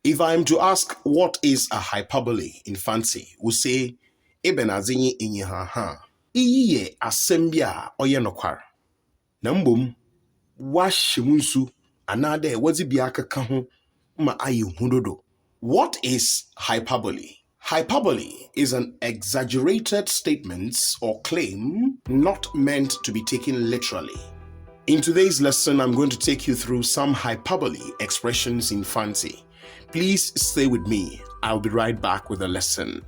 If I'm to ask what is a hyperbole in Fante, we'll say ebenazinyi inyihaha. Iye asembia oye nokwar. Nambum washimunsu anade wazibia ho ma ayi hudodo. What is hyperbole? Hyperbole is an exaggerated statement or claim not meant to be taken literally. In today's lesson, I'm going to take you through some hyperbole expressions in Fante. Please stay with me. I'll be right back with a lesson.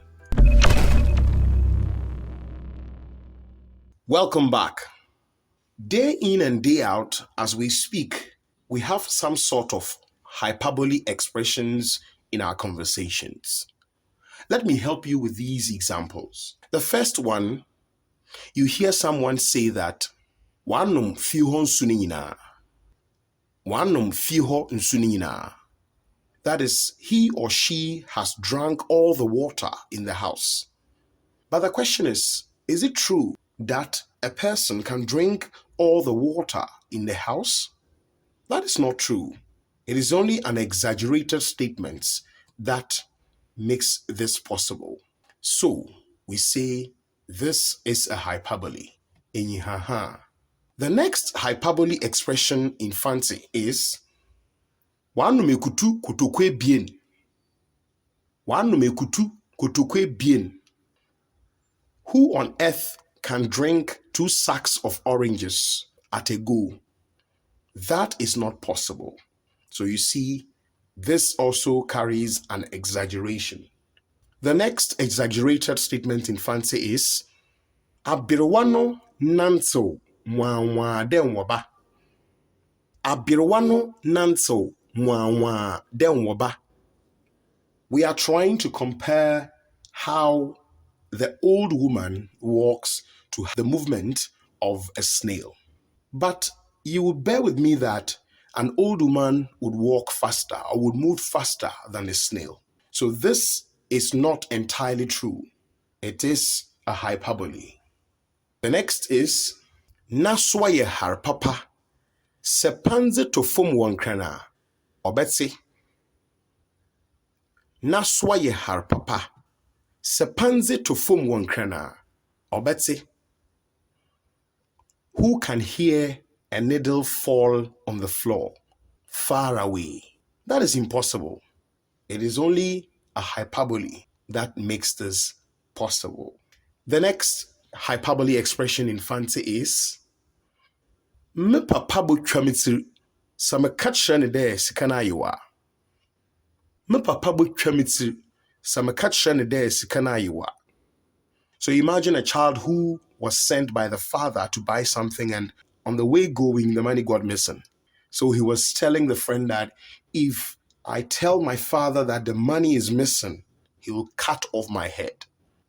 Welcome back. Day in and day out, as we speak, we have some sort of hyperbole expressions in our conversations. Let me help you with these examples. The first one, you hear someone say that Wanum fiho nsunina. Wanum fiho nsunina. That is, he or she has drunk all the water in the house. But the question is it true that a person can drink all the water in the house? That is not true. It is only an exaggerated statement that makes this possible. So we say this is a hyperbole. Enyihaha. The next hyperbole expression in Fante is Wanumekutu kotokwe bien. Wanumekutu kotokwe bien. Who on earth can drink 2 sacks of oranges at a go? That is not possible. So you see, this also carries an exaggeration. The next exaggerated statement in Fante is Abirwano nanso mwa den waba. Abirwano nanso mwa den waba. We are trying to compare how the old woman walks to the movement of a snail. But you would bear with me that an old woman would walk faster or would move faster than a snail. So this is not entirely true. It is a hyperbole. The next is Naswaye har papa sepanze to fom wankrana. Obetse. Naswaye har papa sepanze to fom wankrana. Obetse. Who can hear a needle fall on the floor far away? That is impossible. It is only a hyperbole that makes this possible. The next hyperbole expression in Fante is Me papa bo twamitir samekachre ne de sikana yiwa. Me papa bo twamitir samekachre ne de sikana yiwa. So imagine a child who was sent by the father to buy something, and on the way going, the money got missing. So he was telling the friend that if I tell my father that the money is missing, he will cut off my head.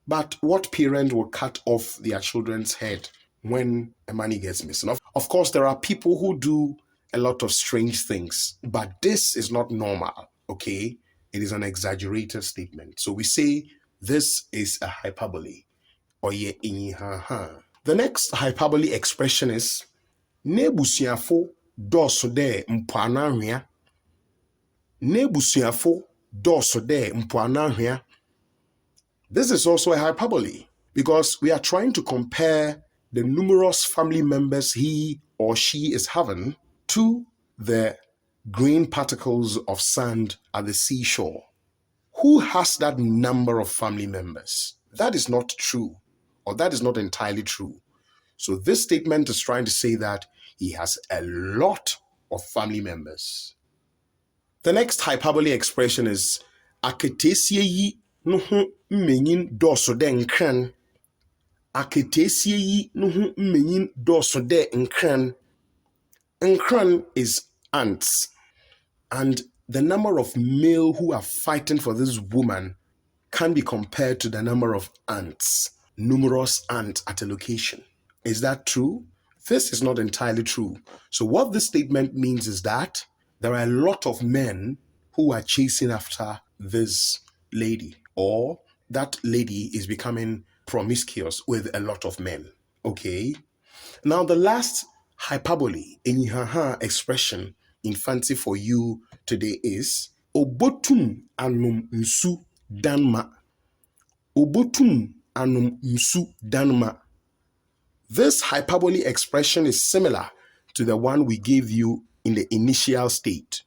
But what parent will cut off their children's head when the money gets missing? Of course, there are people who do a lot of strange things, but this is not normal, okay? It is an exaggerated statement. So we say this is a hyperbole. Oye inyihaha. The next hyperbole expression is Nebusiafo doso de mpuanahwea. Nebusiafo doso de mpuanahwea. This is also a hyperbole because we are trying to compare the numerous family members he or she is having to the green particles of sand at the seashore. Who has that number of family members? That is not true, or that is not entirely true. So this statement is trying to say that he has a lot of family members. The next hyperbole expression is Aketesie yi nuhu mmenyin doso de nkran. Aketesie yi nuhu mmenyin doso de nkran. Nkran is ants. And the number of male who are fighting for this woman can be compared to the number of ants, numerous ants at a location. Is that true? This is not entirely true. So what this statement means is that there are a lot of men who are chasing after this lady, or that lady is becoming promiscuous with a lot of men. Okay? Now the last hyperbole, enyihaha expression in Fante for you today is Obotum anum nsu danma. Obotum anum nsu danma. This hyperbole expression is similar to the one we gave you in the initial state.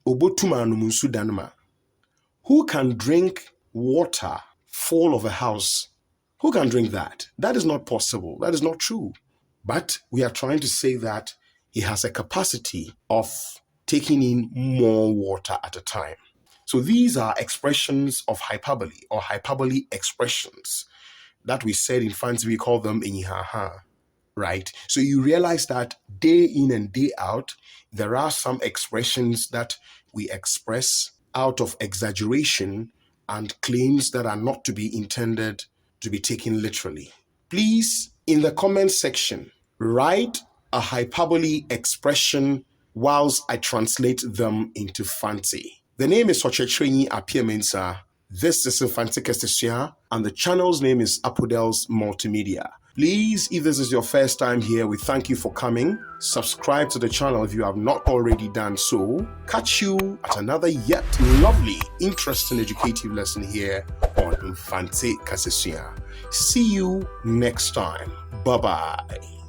Obotum anum nsu danma. Who can drink water full of a house? Who can drink that? That is not possible. That is not true. But we are trying to say that he has a capacity of taking in more water at a time. So these are expressions of hyperbole or hyperbole expressions that we said in Fante, we call them inyihaha, right? So you realize that day in and day out, there are some expressions that we express out of exaggeration and claims that are not to be intended to be taken literally. Please, in the comment section, write a hyperbole expression whilst I translate them into Fante. The name is Sochechrenyi Apiamensa. This is Fante Kesesua, and the channel's name is Apodel's Multimedia. Please, if this is your first time here, we thank you for coming. Subscribe to the channel if you have not already done so. Catch you at another yet lovely, interesting, educative lesson here on Fante Kesesua. See you next time. Bye-bye.